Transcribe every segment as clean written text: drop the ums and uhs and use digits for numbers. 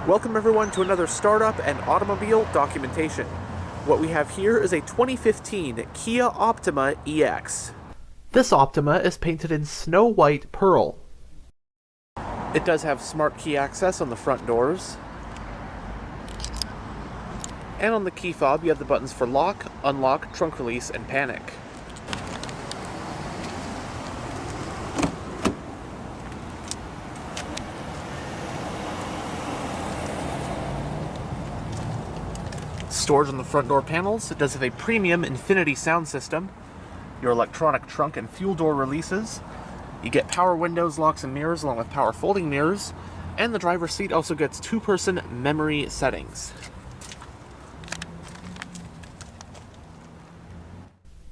Welcome everyone to another startup and automobile documentation. What we have here is a 2015 Kia Optima EX. This Optima is painted in snow white pearl. It does have smart key access on the front doors. And on the key fob you have the buttons for lock, unlock, trunk release, and panic. Storage on the front door panels. It does have a premium Infinity sound system, your electronic trunk and fuel door releases. You get power windows, locks, and mirrors along with power folding mirrors, and the driver's seat also gets two-person memory settings.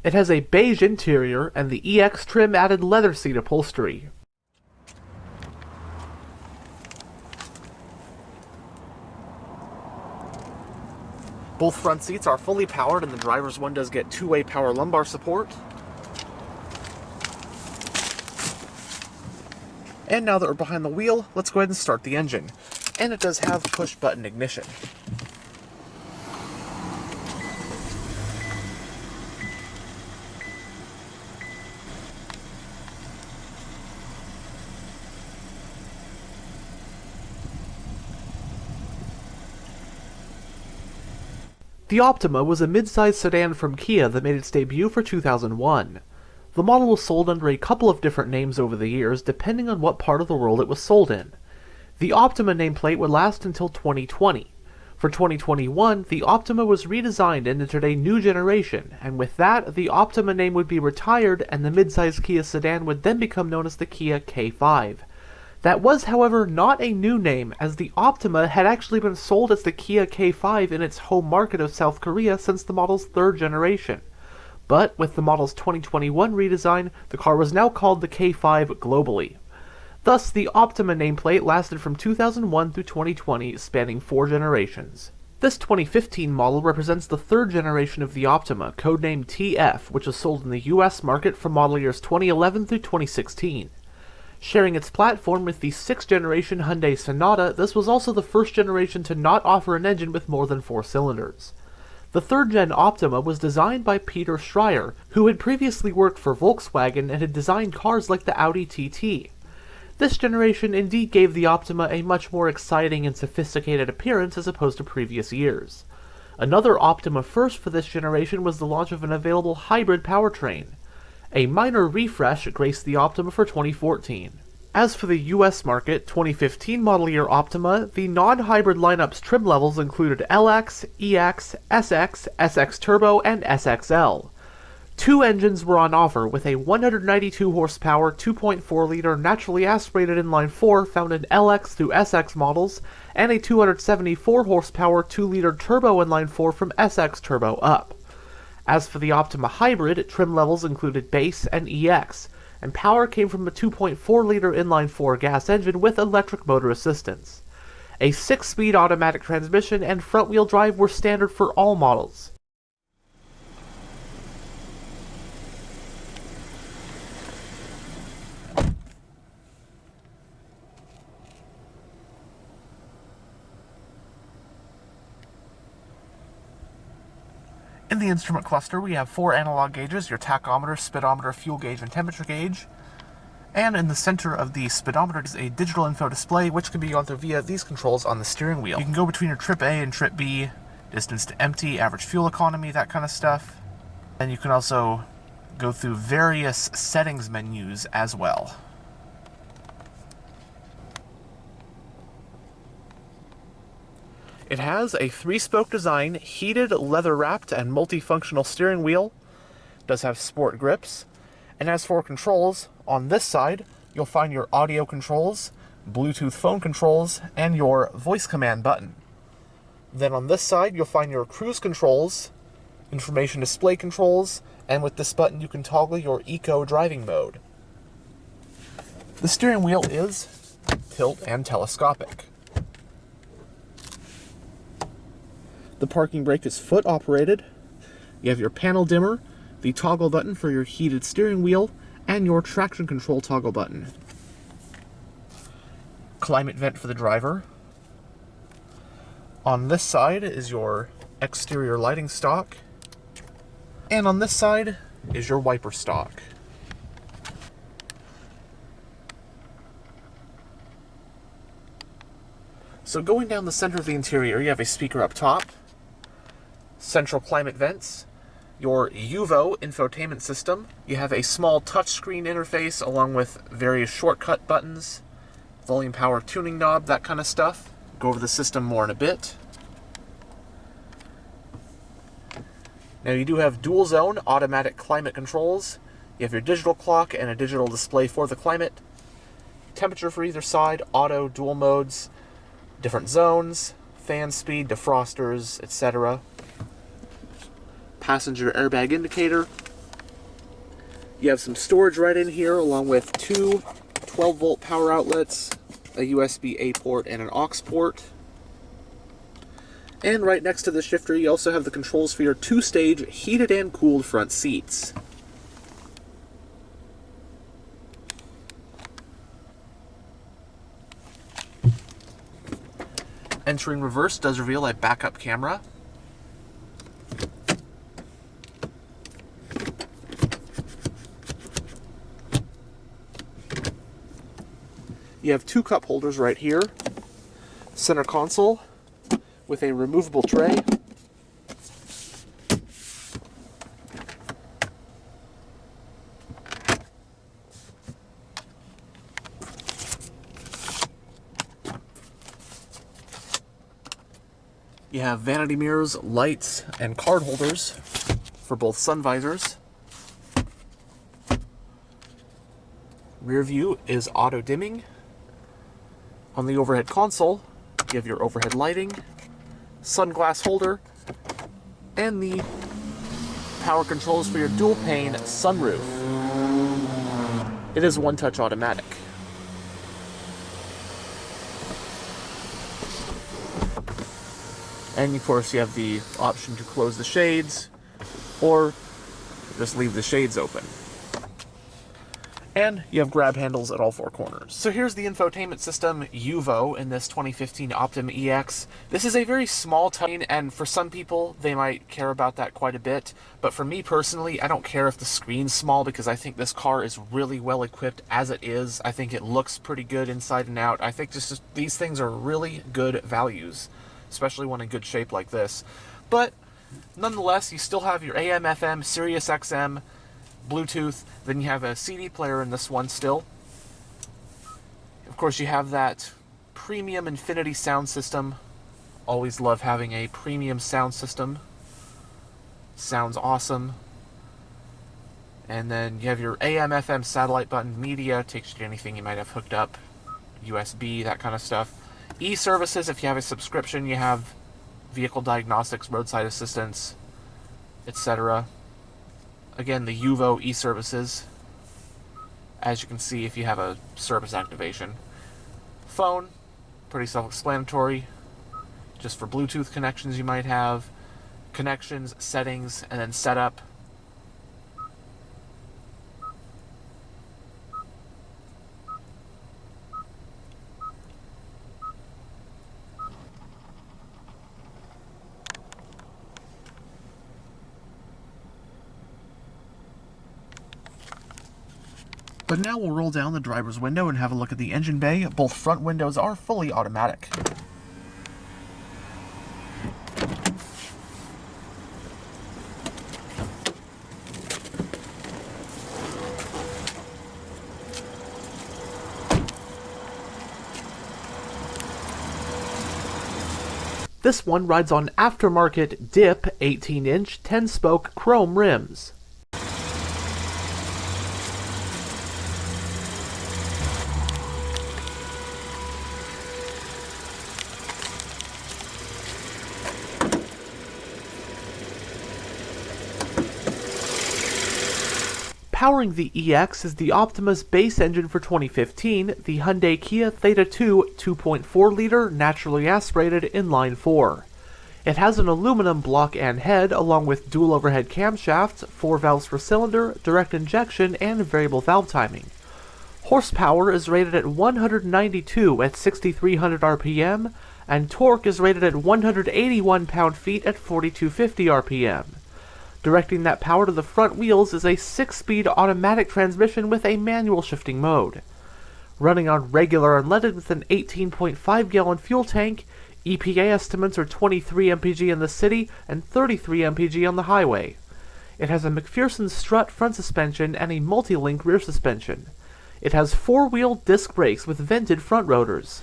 It has a beige interior, and the EX trim added leather seat upholstery. Both front seats are fully powered, and the driver's one does get two-way power lumbar support. And now that we're behind the wheel, let's go ahead and start the engine. And it does have push-button ignition. The Optima was a mid-size sedan from Kia that made its debut for 2001. The model was sold under a couple of different names over the years, depending on what part of the world it was sold in. The Optima nameplate would last until 2020. For 2021, the Optima was redesigned and entered a new generation, and with that, the Optima name would be retired and the mid-size Kia sedan would then become known as the Kia K5. That was, however, not a new name, as the Optima had actually been sold as the Kia K5 in its home market of South Korea since the model's third generation. But with the model's 2021 redesign, the car was now called the K5 globally. Thus, the Optima nameplate lasted from 2001 through 2020, spanning 4 generations. This 2015 model represents the third generation of the Optima, codenamed TF, which was sold in the US market from model years 2011 through 2016. Sharing its platform with the 6th generation Hyundai Sonata, this was also the first generation to not offer an engine with more than 4 cylinders. The 3rd gen Optima was designed by Peter Schreier, who had previously worked for Volkswagen and had designed cars like the Audi TT. This generation indeed gave the Optima a much more exciting and sophisticated appearance as opposed to previous years. Another Optima first for this generation was the launch of an available hybrid powertrain. A minor refresh graced the Optima for 2014. As for the US market, 2015 model year Optima, the non-hybrid lineup's trim levels included LX, EX, SX, SX Turbo, and SXL. 2 engines were on offer, with a 192 horsepower 2.4-liter naturally aspirated inline-4 found in LX through SX models, and a 274 horsepower 2-liter turbo inline-4 from SX Turbo up. As for the Optima Hybrid, trim levels included base and EX, and power came from a 2.4-liter inline-4 gas engine with electric motor assistance. A 6-speed automatic transmission and front-wheel drive were standard for all models. In the instrument cluster, we have 4 analog gauges, your tachometer, speedometer, fuel gauge, and temperature gauge. And in the center of the speedometer is a digital info display, which can be gone through via these controls on the steering wheel. You can go between your trip A and trip B, distance to empty, average fuel economy, that kind of stuff. And you can also go through various settings menus as well. It has a 3-spoke design, heated, leather-wrapped, and multifunctional steering wheel. It does have sport grips. And as for controls, on this side, you'll find your audio controls, Bluetooth phone controls, and your voice command button. Then on this side, you'll find your cruise controls, information display controls, and with this button you can toggle your eco driving mode. The steering wheel is tilt and telescopic. The parking brake is foot operated. You have your panel dimmer, the toggle button for your heated steering wheel, and your traction control toggle button. Climate vent for the driver. On this side is your exterior lighting stock, and on this side is your wiper stock. So going down the center of the interior, you have a speaker up top, central climate vents, your UVO infotainment system. You have a small touchscreen interface along with various shortcut buttons, volume power tuning knob, that kind of stuff. Go over the system more in a bit. Now you do have dual zone automatic climate controls. You have your digital clock and a digital display for the climate. Temperature for either side, auto, dual modes, different zones, fan speed, defrosters, etc. Passenger airbag indicator. You have some storage right in here along with two 12-volt power outlets, a USB-A port, and an aux port. And right next to the shifter, you also have the controls for your two-stage heated and cooled front seats. Entering reverse does reveal a backup camera. You have two cup holders right here. Center console with a removable tray. You have vanity mirrors, lights, and card holders for both sun visors. Rear view is auto dimming. On the overhead console, you have your overhead lighting, sunglass holder, and the power controls for your dual pane sunroof. It is one-touch automatic. And of course you have the option to close the shades or just leave the shades open. And you have grab handles at all four corners. So here's the infotainment system UVO in this 2015 Optima EX. This is a very small tiny, and for some people, they might care about that quite a bit. But for me personally, I don't care if the screen's small because I think this car is really well equipped as it is. I think it looks pretty good inside and out. I think these things are really good values, especially when in good shape like this. But nonetheless, you still have your AM, FM, Sirius XM, Bluetooth, then you have a CD player in this one still. Of course, you have that premium Infinity sound system. Always love having a premium sound system. Sounds awesome. And then you have your AM, FM satellite button, media, takes you to anything you might have hooked up, USB, that kind of stuff. E-services, if you have a subscription, you have vehicle diagnostics, roadside assistance, etc. Again, the UVO e-services, as you can see if you have a service activation. Phone, pretty self-explanatory, just for Bluetooth connections you might have, connections, settings, and then setup. But now we'll roll down the driver's window and have a look at the engine bay. Both front windows are fully automatic. This one rides on aftermarket dip 18-inch 10-spoke chrome rims. Powering the EX is the Optima's base engine for 2015, the Hyundai Kia Theta 2 2.4-liter naturally aspirated inline-4. It has an aluminum block and head along with dual overhead camshafts, 4 valves per cylinder, direct injection, and variable valve timing. Horsepower is rated at 192 at 6,300 RPM, and torque is rated at 181 pound-feet at 4250 RPM. Directing that power to the front wheels is a 6-speed automatic transmission with a manual shifting mode. Running on regular unleaded with an 18.5-gallon fuel tank, EPA estimates are 23 mpg in the city and 33 mpg on the highway. It has a McPherson strut front suspension and a multi-link rear suspension. It has 4-wheel disc brakes with vented front rotors.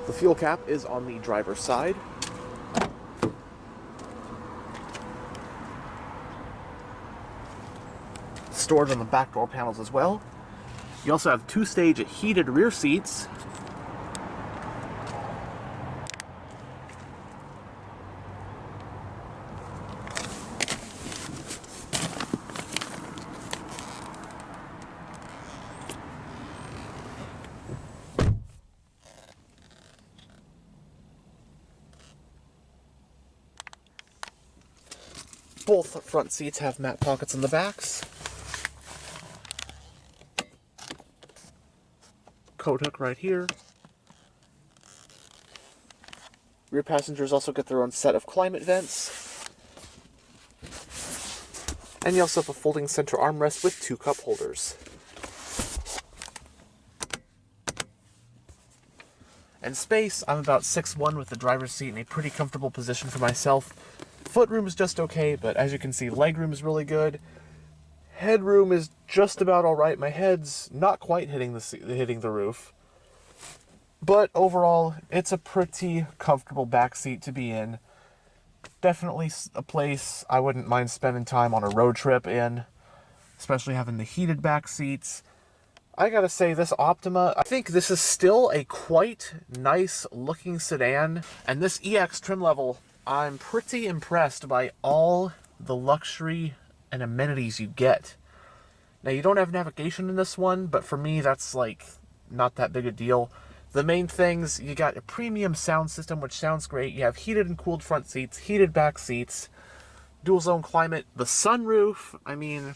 The fuel cap is on the driver's side. Storage on the back door panels as well. You also have 2-stage heated rear seats. Both front seats have mat pockets in the backs. Coat hook right here. Rear passengers also get their own set of climate vents. And you also have a folding center armrest with 2 cup holders. And space, I'm about 6'1" with the driver's seat in a pretty comfortable position for myself. Footroom is just okay, but as you can see, legroom is really good. Headroom is just about alright. My head's not quite hitting the roof. But overall, it's a pretty comfortable back seat to be in. Definitely a place I wouldn't mind spending time on a road trip in, especially having the heated back seats. I gotta say, this Optima, I think this is still a quite nice looking sedan, and this EX trim level, I'm pretty impressed by all the luxury and amenities you get. Now, you don't have navigation in this one, but for me, that's like not that big a deal. The main things, you got a premium sound system, which sounds great. You have heated and cooled front seats, heated back seats, dual zone climate, the sunroof. I mean,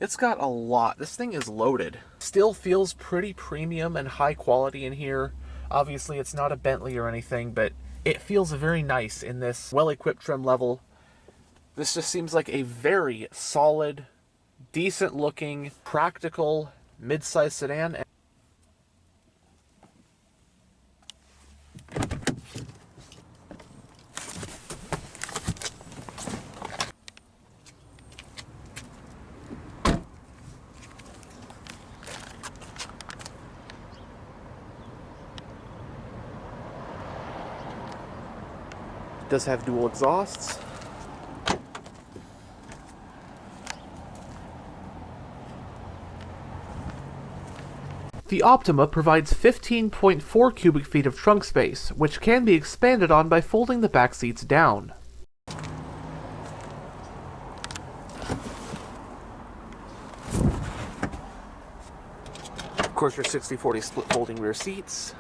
it's got a lot. This thing is loaded. Still feels pretty premium and high quality in here. Obviously, it's not a Bentley or anything, but it feels very nice in this well-equipped trim level. This just seems like a very solid, decent-looking, practical, mid-size sedan. It does have dual exhausts. The Optima provides 15.4 cubic feet of trunk space, which can be expanded on by folding the back seats down. Of course, your 60/40 split folding rear seats.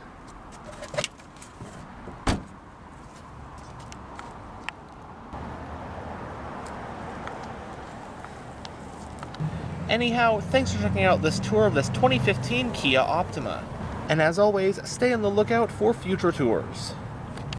Anyhow, thanks for checking out this tour of this 2015 Kia Optima. And as always, stay on the lookout for future tours.